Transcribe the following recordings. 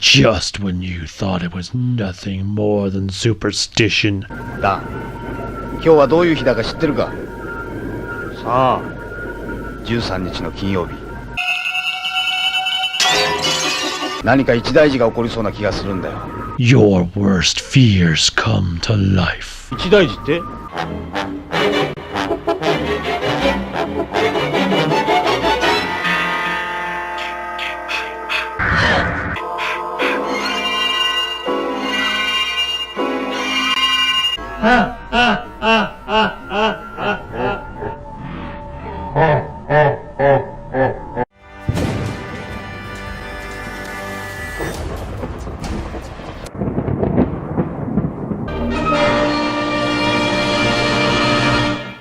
Just when you thought it was nothing more than superstition. だ。今日はどういう日だか知ってるか？さあ、13日の金曜日。何か一大事が起こりそうな気がするんだよ。Your worst fears come to life. 一大事って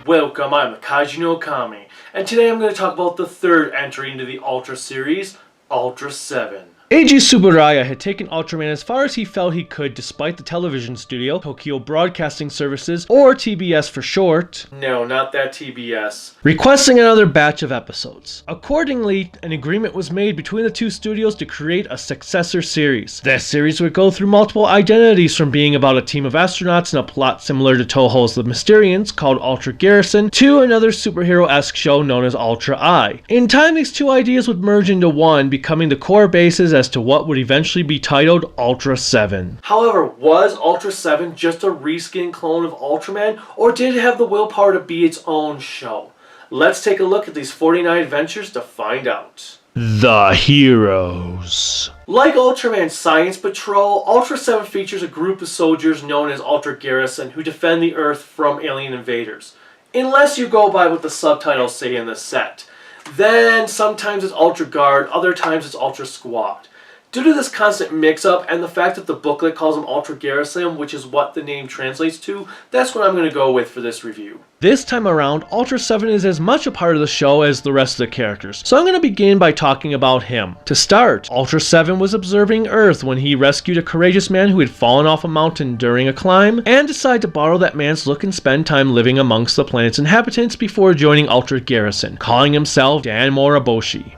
？Welcome, I'm the Kaiju no Kami, and today I'm going to talk about the third entry into the Ultra series, Ultra 7. Eiji Tsuburaya had taken Ultraman as far as he felt he could despite the television studio, Tokyo Broadcasting Services, or TBS for short. No, not that TBS. Requesting another batch of episodes. Accordingly, an agreement was made between the two studios to create a successor series. This series would go through multiple identities, from being about a team of astronauts in a plot similar to Toho's The Mysterians called Ultra Garrison to another superhero-esque show known as Ultra Eye. In time, these two ideas would merge into one, becoming the core basis as to what would eventually be titled Ultra 7. However, was Ultra 7 just a reskin clone of Ultraman, or did it have the willpower to be its own show? Let's take a look at these 49 adventures to find out. The Heroes. Like Ultraman Science Patrol, Ultra 7 features a group of soldiers known as Ultra Garrison who defend the Earth from alien invaders. Unless you go by what the subtitles say in the set. Then sometimes it's Ultra Guard, other times it's Ultra Squad. Due to this constant mix-up and the fact that the booklet calls them Ultra Garrison, which is what the name translates to, that's what I'm going to go with for this review. This time around, Ultra 7 is as much a part of the show as the rest of the characters, so I'm going to begin by talking about him. To start, Ultra 7 was observing Earth when he rescued a courageous man who had fallen off a mountain during a climb, and decided to borrow that man's look and spend time living amongst the planet's inhabitants before joining Ultra Garrison, calling himself Dan Moriboshi.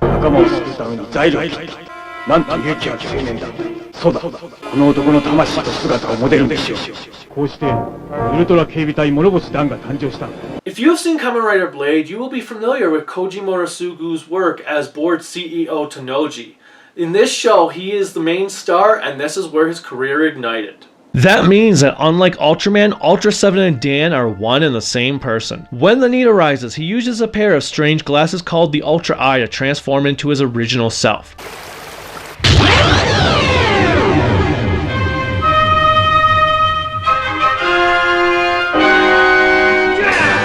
なんと勇気ある青年だ。そうだ、この男の魂と姿をモデルにしよう。こうしてウルトラ警備隊諸星団が誕生した。If you have seen Kamen Rider Blade, you will be familiar with Koji Morosugu's work as board CEO Tonoji. In this show, he is the main star, and this is where his career ignited. That means that unlike Ultraman, Ultra 7 and Dan are one and the same person. When the need arises, he uses a pair of strange glasses called the Ultra Eye to transform into his original self.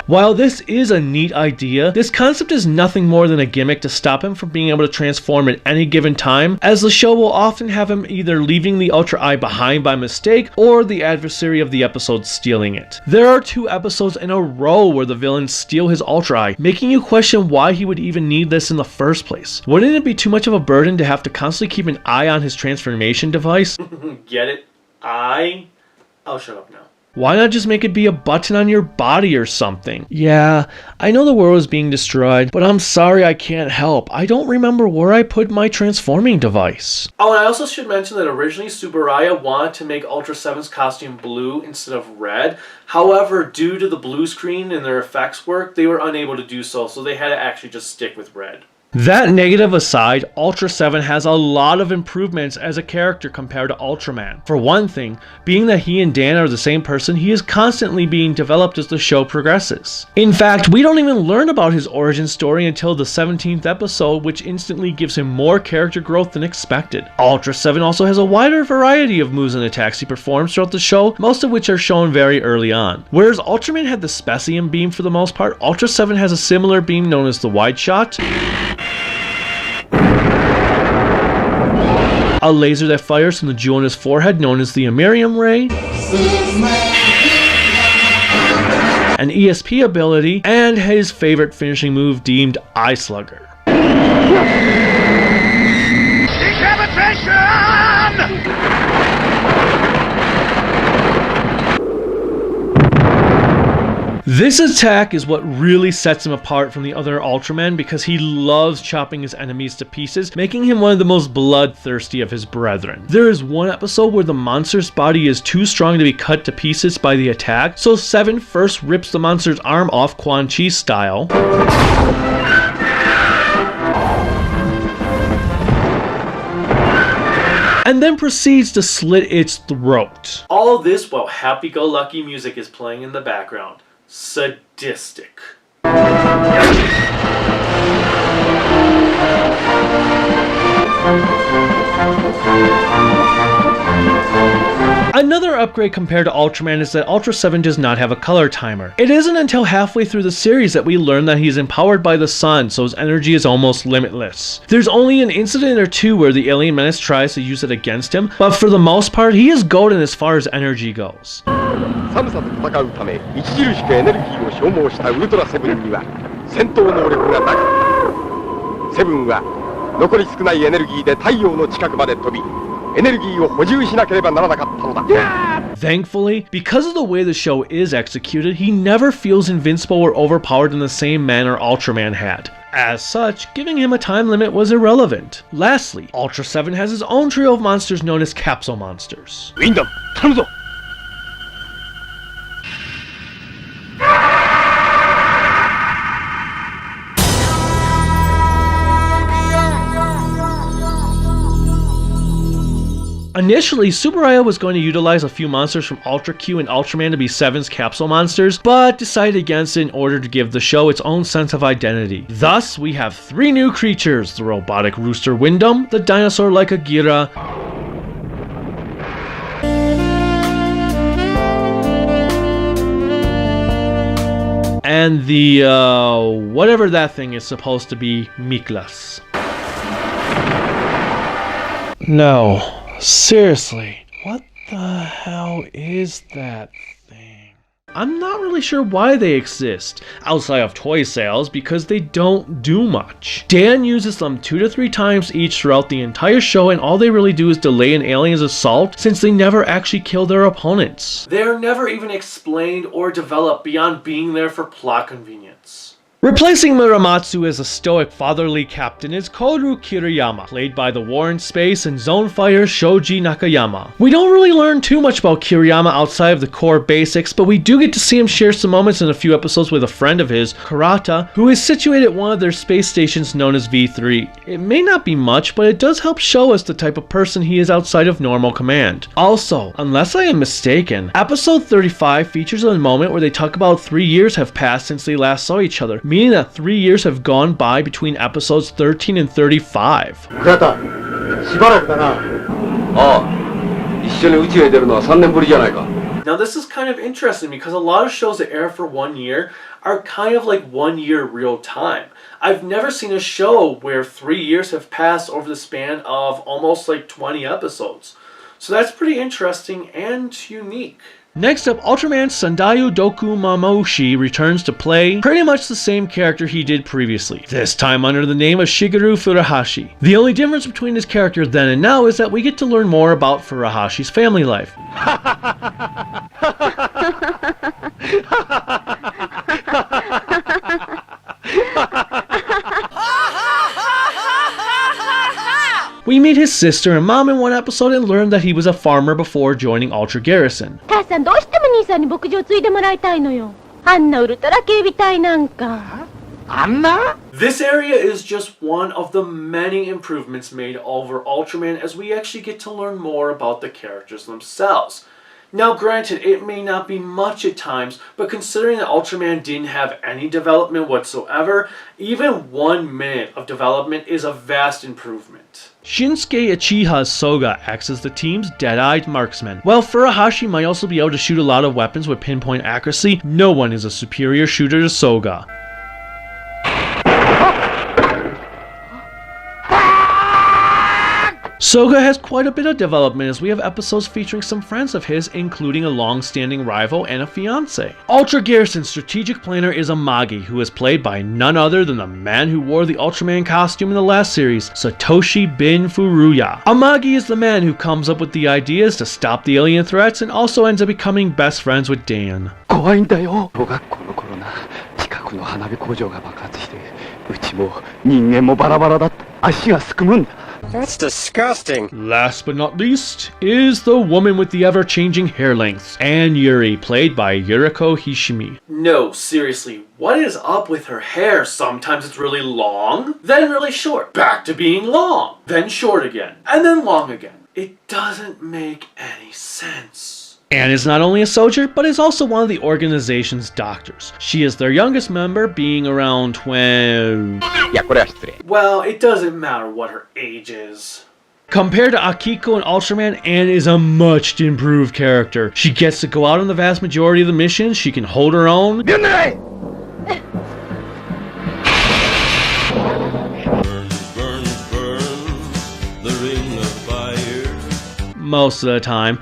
While this is a neat idea, this concept is nothing more than a gimmick to stop him from being able to transform at any given time, as the show will often have him either leaving the Ultra Eye behind by mistake, or the adversary of the episode stealing it. There are 2 episodes in a row where the villains steal his Ultra Eye, making you question why he would even need this in the first place. Wouldn't it be too much of a burden to have to constantly keep an eye on his transformation device? Get it? I'll shut up now. Why not just make it be a button on your body or something? Yeah, I know the world is being destroyed, but I'm sorry I can't help. I don't remember where I put my transforming device. Oh, and I also should mention that originally Tsuburaya wanted to make Ultra 7's costume blue instead of red. However, due to the blue screen and their effects work, they were unable to do so, so they had to actually just stick with red. That negative aside, Ultra 7 has a lot of improvements as a character compared to Ultraman. For one thing, being that he and Dan are the same person, he is constantly being developed as the show progresses. In fact, we don't even learn about his origin story until the 17th episode, which instantly gives him more character growth than expected. Ultra 7 also has a wider variety of moves and attacks he performs throughout the show, most of which are shown very early on. Whereas Ultraman had the Specium beam for the most part, Ultra 7 has a similar beam known as the Wide Shot, a laser that fires from the jewel on his forehead known as the Amerium Ray, an ESP ability, and his favorite finishing move deemed Eye Slugger. This attack is what really sets him apart from the other Ultramen because he loves chopping his enemies to pieces, making him one of the most bloodthirsty of his brethren. There is one episode where the monster's body is too strong to be cut to pieces by the attack, so 7 first rips the monster's arm off Quan Chi style, and then proceeds to slit its throat. All this while happy-go-lucky music is playing in the background. Sadistic. Another upgrade compared to Ultraman is that Ultra 7 does not have a color timer. It isn't until halfway through the series that we learn that he's empowered by the sun, so his energy is almost limitless. There's only an incident or two where the alien menace tries to use it against him, but for the most part, he is golden as far as energy goes. 寒さと戦うため著しくエネルギーを消耗したウルトラセブンには戦闘能力が高い。セブンは残り少ないエネルギーで太陽の近くまで飛びエネルギーを補充しなければならなかったのだ。Thankfully, because of the way the show is executed, he never feels invincible or overpowered in the same manner Ultraman had. As such, giving him a time limit was irrelevant. Lastly, Ultra 7 has his own trio of monsters known as Capsule Monsters. ウィンダム頼むぞ。Initially, Tsuburaya was going to utilize a few monsters from Ultra Q and Ultraman to be 7's capsule monsters, but decided against it in order to give the show its own sense of identity. Thus, we have 3 new creatures: the robotic rooster Windom, the dinosaur-like Agira, and the, whatever that thing is supposed to be, Miklas. No. Seriously, what the hell is that thing? I'm not really sure why they exist, outside of toy sales, because they don't do much. Dan uses them 2 to 3 times each throughout the entire show, and all they really do is delay an alien's assault since they never actually kill their opponents. They are never even explained or developed beyond being there for plot convenience. Replacing Muramatsu as a stoic fatherly captain is Koru Kiriyama, played by the War in Space and Zone Fighter Shoji Nakayama. We don't really learn too much about Kiriyama outside of the core basics, but we do get to see him share some moments in a few episodes with a friend of his, Karata, who is situated at one of their space stations known as V3. It may not be much, but it does help show us the type of person he is outside of normal command. Also, unless I am mistaken, episode 35 features a moment where they talk about 3 years have passed since they last saw each other, meaning that 3 years have gone by between episodes 13 and 35. 倉田、しばらくだな。ああ、一緒に宇宙へ出るのは3年ぶりじゃないか。 Now this is kind of interesting because a lot of shows that air for 1 year are kind of like 1 year real time. I've never seen a show where 3 years have passed over the span of almost like 20 episodes. So that's pretty interesting and unique. Next up, Ultraman Sandayu Doku Mamoshi returns to play pretty much the same character he did previously, this time under the name of Shigeru Furuhashi. The only difference between his character then and now is that we get to learn more about Furuhashi's family life. We meet his sister and mom in one episode and learn that he was a farmer before joining Ultra Garrison. 母さんどうしても兄さんに牧場継いでもらいたいのよ。あんなウルトラ警備隊なんか。あんな? This area is just one of the many improvements made over Ultraman as we actually get to learn more about the characters themselves. Now granted, it may not be much at times, but considering that Ultraman didn't have any development whatsoever, even 1 minute of development is a vast improvement. Shinsuke Uchiha's Soga acts as the team's dead-eyed marksman. While Furuhashi might also be able to shoot a lot of weapons with pinpoint accuracy, no one is a superior shooter to Soga. Soga has quite a bit of development as we have episodes featuring some friends of his, including a long-standing rival and a fiancé. Ultra Garrison's strategic planner is Amagi, who is played by none other than the man who wore the Ultraman costume in the last series, Satoshi Bin Furuya. Amagi is the man who comes up with the ideas to stop the alien threats and also ends up becoming best friends with Dan. 怖いんだよ。小学校の頃国の花火工場が爆発して、うちも人間もバラバラだって足がすくむんだ。 That's disgusting. Last but not least is the woman with the ever-changing hair lengths, Anne Yuri, played by Yuriko Hishimi. No, seriously, what is up with her hair? Sometimes it's really long, then really short, back to being long, then short again, and then long again. It doesn't make any sense. Anne is not only a soldier, but is also one of the organization's doctors. She is their youngest member, being around 12. いやこれは失礼。 Well, it doesn't matter what her age is. Compared to Akiko and Ultraman, Anne is a much improved character. She gets to go out on the vast majority of the missions, she can hold her own. Burn, the ring of fire. Most of the time.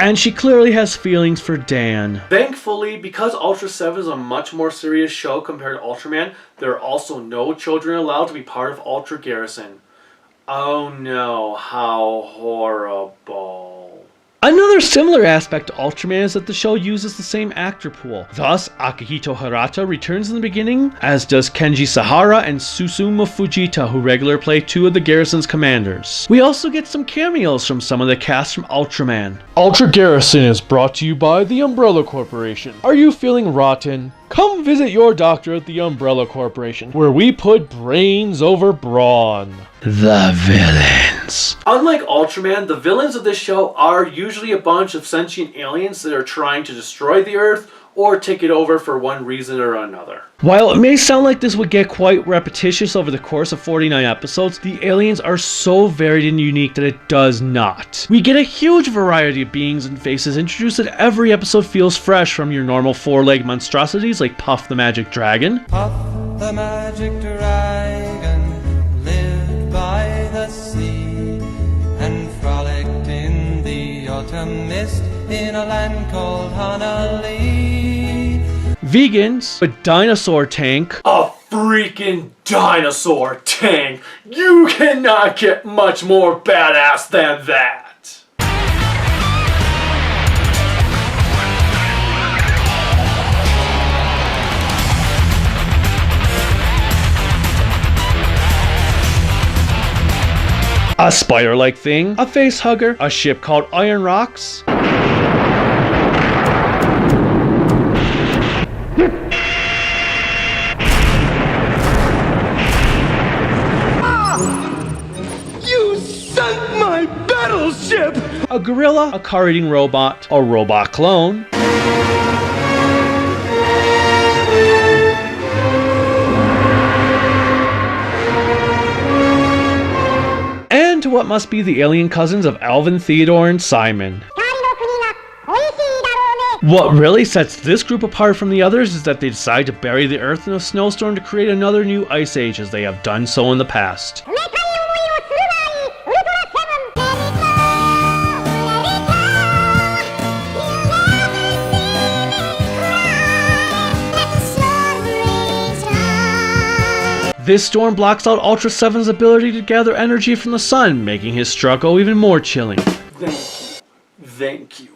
And she clearly has feelings for Dan. Thankfully, because Ultra 7 is a much more serious show compared to Ultraman, there are also no children allowed to be part of Ultra Garrison. Oh no, how horrible. Another similar aspect to Ultraman is that the show uses the same actor pool. Thus, Akihito Hirata returns in the beginning, as does Kenji Sahara and Susumu Fujita, who regularly play two of the Garrison's commanders. We also get some cameos from some of the cast from Ultraman. Ultra Garrison is brought to you by the Umbrella Corporation. Are you feeling rotten? Come visit your doctor at the Umbrella Corporation, where we put brains over brawn. The villains. Unlike Ultraman, the villains of this show are usually a bunch of sentient aliens that are trying to destroy the Earth or take it over for one reason or another. While it may sound like this would get quite repetitious over the course of 49 episodes, the aliens are so varied and unique that it does not. We get a huge variety of beings and faces introduced that every episode feels fresh, from your normal four-legged monstrosities like Puff the Magic Dragon, Puff the magic dragon lived by the sea and frolicked in the autumn mist in a land called Honolulu. vegans, a dinosaur tank, A freaking dinosaur tank! You cannot get much more badass than that! a spider-like thing, a face hugger, a ship called Iron Rocks, a gorilla, a car-eating robot, a robot clone, and what must be the alien cousins of Alvin, Theodore, and Simon. What really sets this group apart from the others is that they decide to bury the Earth in a snowstorm to create another new ice age, as they have done so in the past. This storm blocks out Ultra 7's ability to gather energy from the sun, making his struggle even more chilling. Thank you.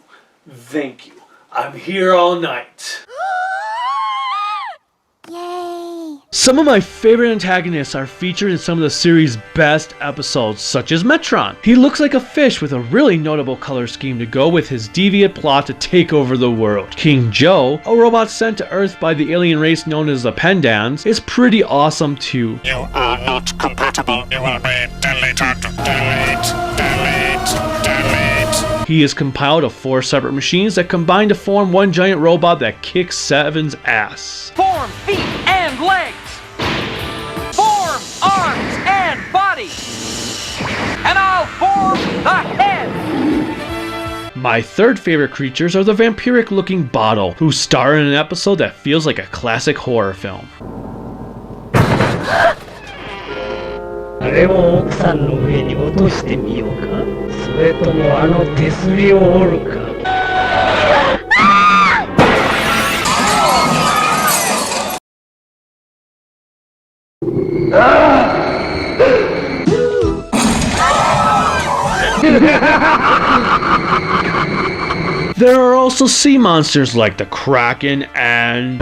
I'm here all night. Yay! Some of my favorite antagonists are featured in some of the series' best episodes, such as Metron. He looks like a fish with a really notable color scheme to go with his deviant plot to take over the world. King Joe, a robot sent to Earth by the alien race known as the Pendans, is pretty awesome too. You are not compatible. You will be deleted. Delete. He is compiled of 4 separate machines that combine to form one giant robot that kicks Seven's ass. Form feet and legs. Form arms and body. And I'll form the head. My third favorite creatures are the vampiric looking Bottle, who star in an episode that feels like a classic horror film. あれを奥さんの上に落としてみようか。それともあの手すりを折るか。There are also sea monsters like the Kraken and...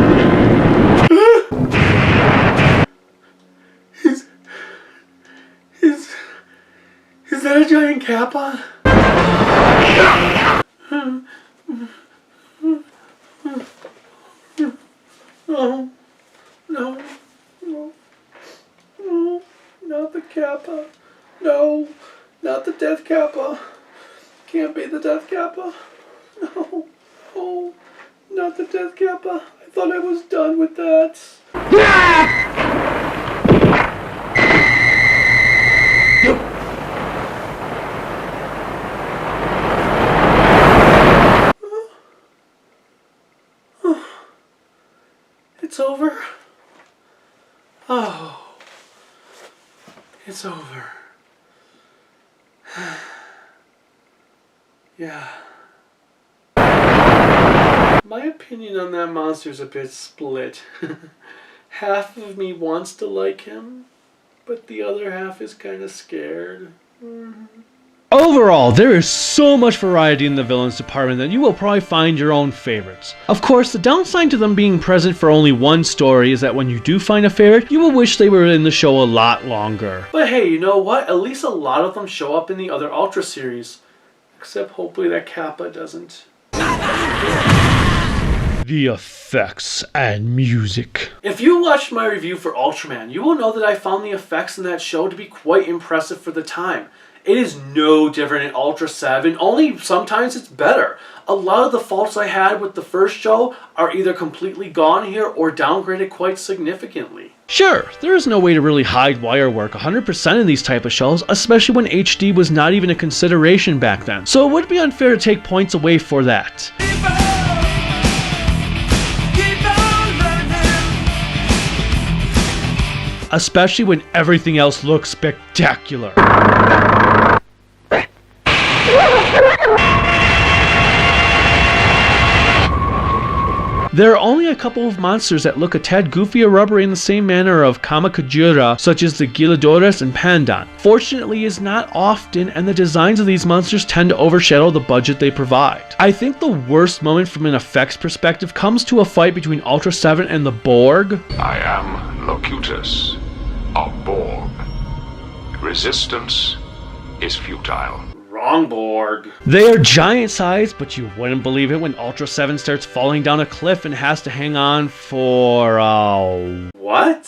Is that a giant kappa? No, no, no, no, not the kappa. No, not the death kappa. Can't be the death kappa. No, no, not the death kappa. I thought I was done with that. It's over. Oh, it's over. Yeah. My opinion on that monster's a bit split. Half of me wants to like him, but the other half is kind of scared. Overall, there is so much variety in the villains department that you will probably find your own favorites. Of course, the downside to them being present for only one story is that when you do find a favorite, you will wish they were in the show a lot longer. But hey, you know what? At least a lot of them show up in the other Ultra series. Except hopefully that Kappa doesn't. The effects and music. If you watched my review for Ultraman, you will know that I found the effects in that show to be quite impressive for the time. It is no different in Ultra 7, only sometimes it's better. A lot of the faults I had with the first show are either completely gone here or downgraded quite significantly. Sure, there is no way to really hide wire work 100% in these type of shows, especially when HD was not even a consideration back then, so it would be unfair to take points away for that. Especially when everything else looks spectacular. There are only a couple of monsters that look a tad goofy or rubbery in the same manner of Kamakajira, such as the Gilodorus and Pandan. Fortunately, it's not often, and the designs of these monsters tend to overshadow the budget they provide. I think the worst moment from an effects perspective comes to a fight between Ultra 7 and the Borg. I am Locutus of Borg. Resistance is futile. Wrong Borg. They are giant sized, but you wouldn't believe it when Ultra 7 starts falling down a cliff and has to hang on for, What?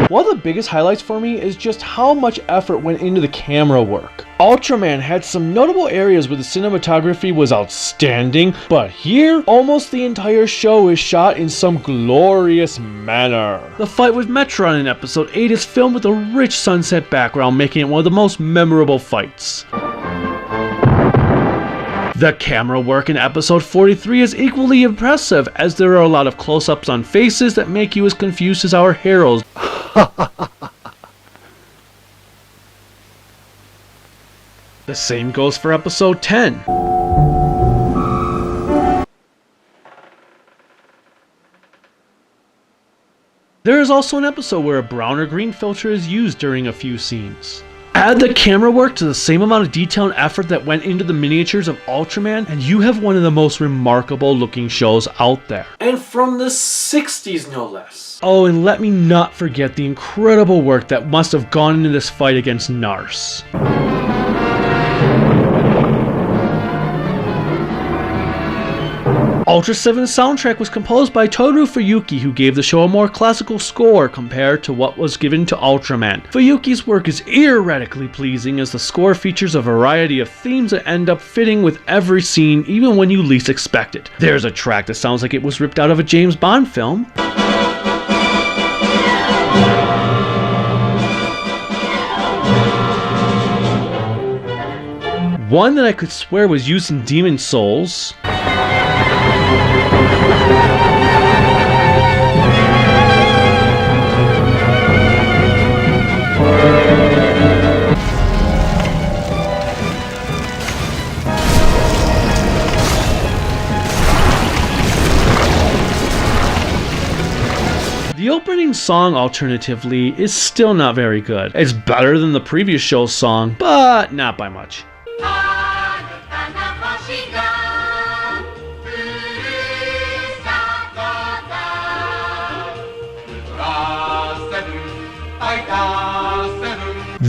One of the biggest highlights for me is just how much effort went into the camera work. Ultraman had some notable areas where the cinematography was outstanding, but here, almost the entire show is shot in some glorious manner. The fight with Metron in episode 8 is filmed with a rich sunset background, making it one of the most memorable fights. The camera work in episode 43 is equally impressive, as there are a lot of close-ups on faces that make you as confused as our heroes. The same goes for episode 10. There is also an episode where a brown or green filter is used during a few scenes. Add the camera work to the same amount of detail and effort that went into the miniatures of Ultraman, and you have one of the most remarkable looking shows out there. And from the 60s, no less. Oh, and let me not forget the incredible work that must have gone into this fight against Nars. Ultra 7's soundtrack was composed by Toru Fuyuki, who gave the show a more classical score compared to what was given to Ultraman. Fuyuki's work is erotically pleasing, as the score features a variety of themes that end up fitting with every scene, even when you least expect it. There's a track that sounds like it was ripped out of a James Bond film. One that I could swear was used in Demon Souls. The opening song, alternatively, is still not very good. It's better than the previous show's song, but not by much.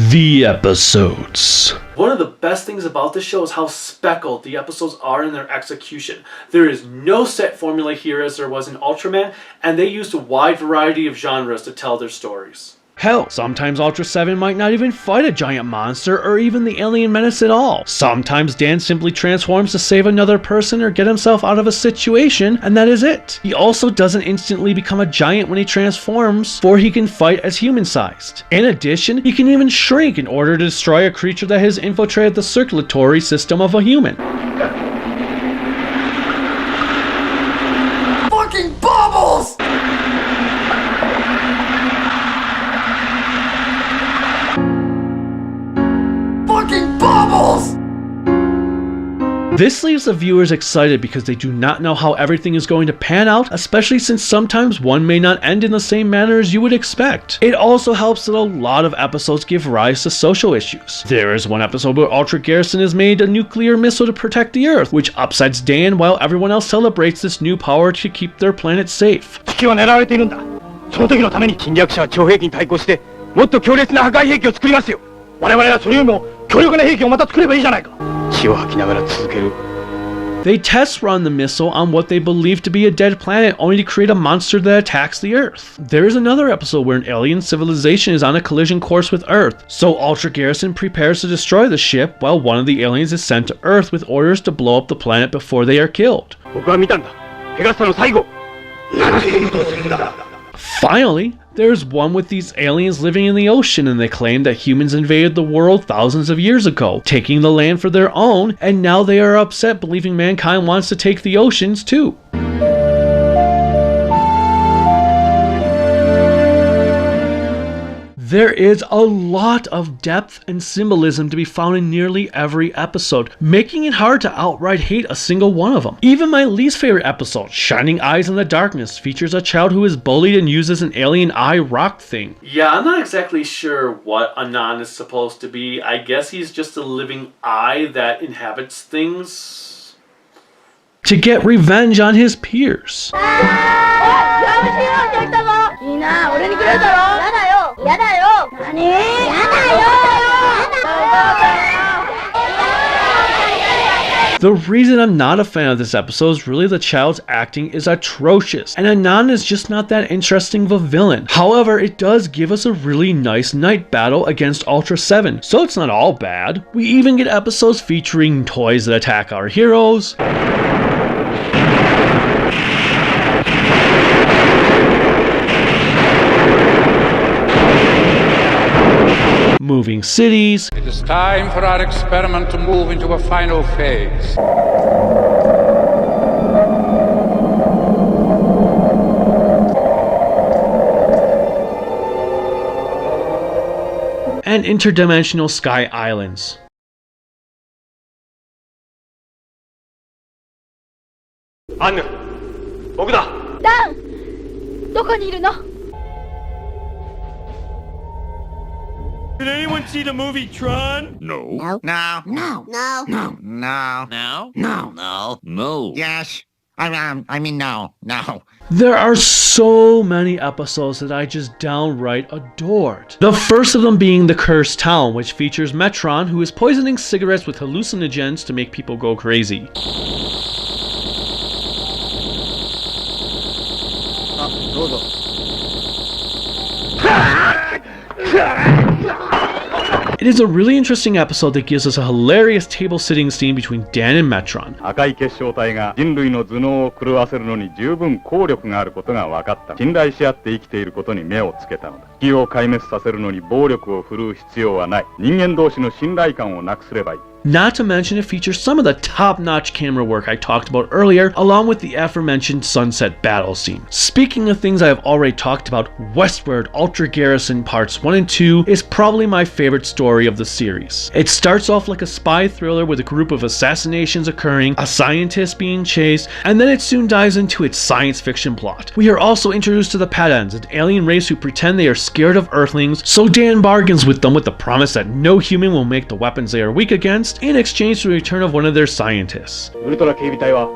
The episodes. One of the best things about this show is how speckled the episodes are in their execution. There is no set formula here as there was in Ultraman, and they used a wide variety of genres to tell their stories. Hell, sometimes Ultra 7 might not even fight a giant monster or even the alien menace at all. Sometimes Dan simply transforms to save another person or get himself out of a situation, and that is it. He also doesn't instantly become a giant when he transforms, for he can fight as human-sized. In addition, he can even shrink in order to destroy a creature that has infiltrated the circulatory system of a human. Fucking bubbles! Bubbles! This leaves the viewers excited because they do not know how everything is going to pan out, especially since sometimes one may not end in the same manner as you would expect. It also helps that a lot of episodes give rise to social issues. There is one episode where Ultra Garrison has made a nuclear missile to protect the Earth, which upsets Dan while everyone else celebrates this new power to keep their planet safe. 地球は狙われているんだ。その時のために侵略者は超兵器に対抗してもっと強烈な破壊兵器を作りますよ。我々はそれよりも強力な兵器をまた作ればいいじゃないか。血を吐きながら続ける。They test run the missile on what they believe to be a dead planet only to create a monster that attacks the Earth. There is another episode where an alien civilization is on a collision course with Earth, so Ultra Garrison prepares to destroy the ship while one of the aliens is sent to Earth with orders to blow up the planet before they are killed. 僕は見たんだ。ペガスタの最後。なんていうことをするんだ。Finally, there's one with these aliens living in the ocean, and they claim that humans invaded the world thousands of years ago, taking the land for their own, and now they are upset believing mankind wants to take the oceans too. There is a lot of depth and symbolism to be found in nearly every episode, making it hard to outright hate a single one of them. Even my least favorite episode, Shining Eyes in the Darkness, features a child who is bullied and uses an alien eye rock thing. Yeah, I'm not exactly sure what Anan is supposed to be. I guess he's just a living eye that inhabits things. To get revenge on his peers. The reason I'm not a fan of this episode is really the child's acting is atrocious, and Anan is just not that interesting of a villain. However, it does give us a really nice night battle against Ultra 7, so it's not all bad. We even get episodes featuring toys that attack our heroes, moving cities. It is time for our experiment to move into a final phase. And interdimensional sky islands. Anne, 僕だ。ダン、どこにいるの？Did anyone see the movie Tron? No. No. No. No. No. No. No. No? No. No. No. Yes. I mean, no. No. There are so many episodes that I just downright adored. The first of them being The Cursed Town, which features Metron, who is poisoning cigarettes with hallucinogens to make people go crazy. It is a really interesting episode that gives us a hilarious table-sitting scene between Dan and Metron. 赤い結晶体が人類の頭脳を狂わせるのに十分効力があることが分かった。信頼し合って生きていることに目をつけたのだ。敵を壊滅させるのに暴力を振るう必要はない。人間同士の信頼感をなくすればいい。Not to mention it features some of the top-notch camera work I talked about earlier, along with the aforementioned sunset battle scene. Speaking of things I have already talked about, Westward Ultra Garrison Parts 1 and 2 is probably my favorite story of the series. It starts off like a spy thriller with a group of assassinations occurring, a scientist being chased, and then it soon dives into its science fiction plot. We are also introduced to the Padans, an alien race who pretend they are scared of Earthlings, so Dan bargains with them with the promise that no human will make the weapons they are weak against in exchange for the return of one of their scientists. ウルトラ警備隊は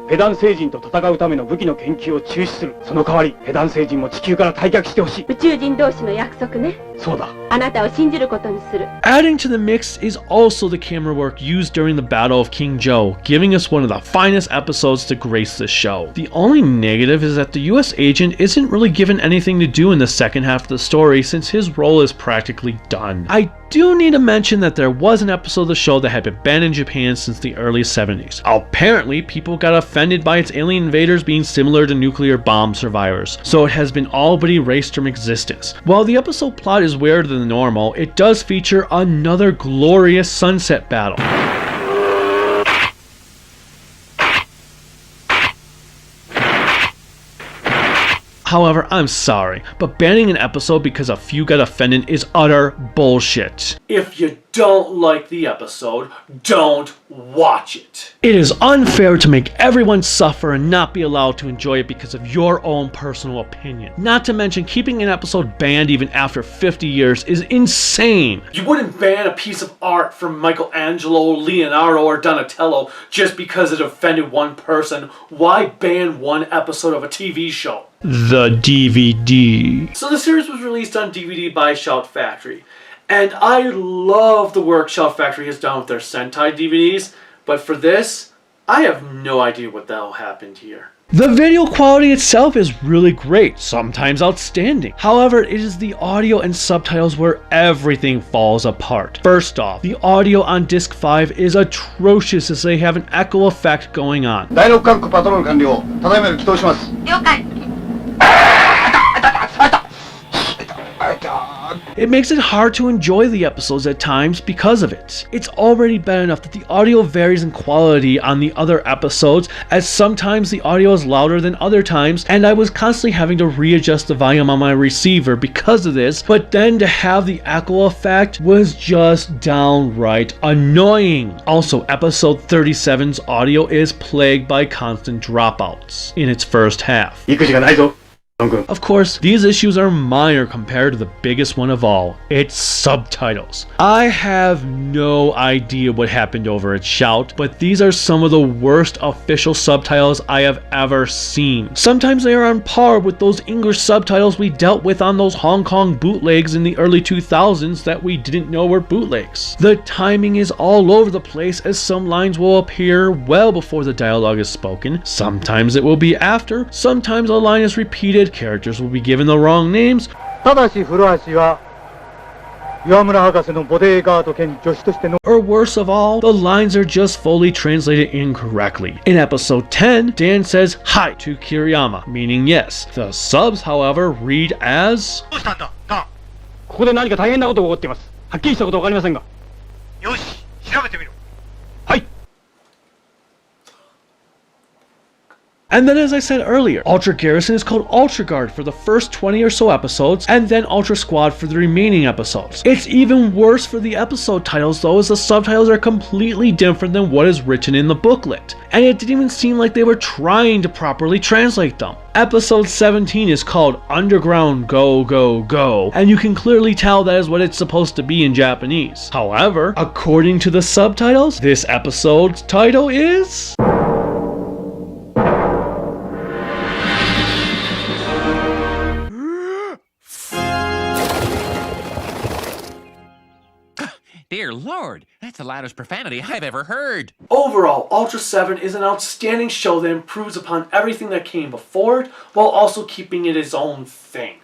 ペダン星人と戦うための武器の研究を中止する。その代わりペダン星人も地球から退却してほしい。宇宙人同士の約束ね。そうだ。あなたを信じることにする。Adding to the mix is also the camera work used during the Battle of King Joe, giving us one of the finest episodes to grace the show. The only negative is that the US agent isn't really given anything to do in the second half of the story since his role is practically done. I do need to mention that there was an episode of the show that had been banned in Japan since the early 70s. Apparently, people got offended by its alien invaders being similar to nuclear bomb survivors, so it has been all but erased from existence. While the episode plot is weirder than normal, it does feature another glorious sunset battle. However, I'm sorry, but banning an episode because a few got offended is utter bullshit. If you don't like the episode, don't watch it. It is unfair to make everyone suffer and not be allowed to enjoy it because of your own personal opinion. Not to mention, keeping an episode banned even after 50 years is insane. You wouldn't ban a piece of art from Michelangelo, Leonardo, or Donatello just because it offended one person. Why ban one episode of a TV show? The DVD. So the series was released on DVD by Shout Factory. And I love the work Shout Factory has done with their Sentai DVDs, but for this, I have no idea what the hell happened here. The video quality itself is really great, sometimes outstanding. However, it is the audio and subtitles where everything falls apart. First off, the audio on disc 5 is atrocious as they have an echo effect going on. 第6管区パトロール完了。ただいまより起動します。了解。It makes it hard to enjoy the episodes at times because of it. It's already bad enough that the audio varies in quality on the other episodes, as sometimes the audio is louder than other times, and I was constantly having to readjust the volume on my receiver because of this, but then to have the echo effect was just downright annoying. Also, episode 37's audio is plagued by constant dropouts in its first half. 育児がないぞ。 Of course, these issues are minor compared to the biggest one of all, its subtitles. I have no idea what happened over at Shout, but these are some of the worst official subtitles I have ever seen. Sometimes they are on par with those English subtitles we dealt with on those Hong Kong bootlegs in the early 2000s that we didn't know were bootlegs. The timing is all over the place as some lines will appear well before the dialogue is spoken, sometimes it will be after, sometimes a line is repeated, characters will be given the wrong names. ただし古橋は岩村博士のボディーガード兼助手としての Or worse of all, the lines are just fully translated incorrectly. In episode 10, Dan says hi to Kiriyama, meaning yes. The subs, however, read as どうしたんだ？ここで何か大変なことが起こっています。はっきりしたことはわかりませんが。よし、調べてみろ。はい。 And then, as I said earlier, Ultra Garrison is called Ultra Guard for the first 20 or so episodes, and then Ultra Squad for the remaining episodes. It's even worse for the episode titles though, as the subtitles are completely different than what is written in the booklet. And it didn't even seem like they were trying to properly translate them. Episode 17 is called Underground Go Go Go, and you can clearly tell that is what it's supposed to be in Japanese. However, according to the subtitles, this episode's title is... Dear Lord, that's the loudest profanity I've ever heard. Overall, Ultra 7 is an outstanding show that improves upon everything that came before it, while also keeping it its own thing.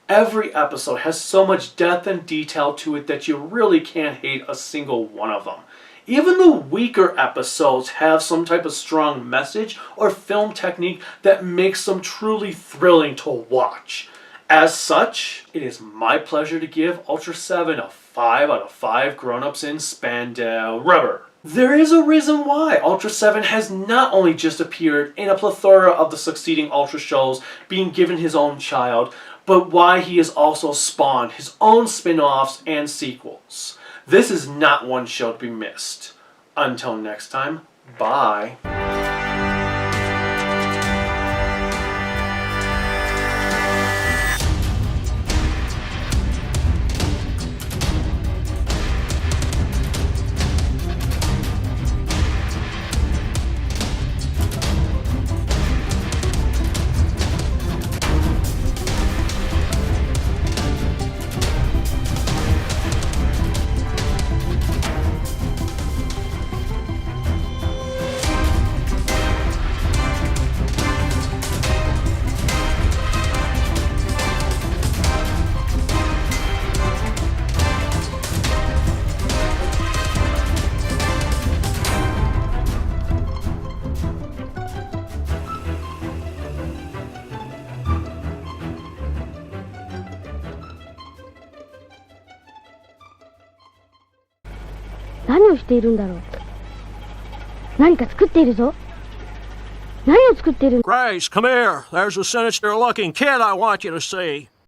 Every episode has so much depth and detail to it that you really can't hate a single one of them. Even the weaker episodes have some type of strong message or film technique that makes them truly thrilling to watch. As such, it is my pleasure to give Ultra 7 a 5 out of 5 grown-ups in Spandau rubber. There is a reason why Ultra 7 has not only just appeared in a plethora of the succeeding Ultra shows, being given his own child, but why he has also spawned his own spin-offs and sequels. This is not one show to be missed. Until next time, bye. 何をしているんだろう。何か作っているぞ。何を作っている？ Grace, come here. There's a sinister-looking kid I want you to see.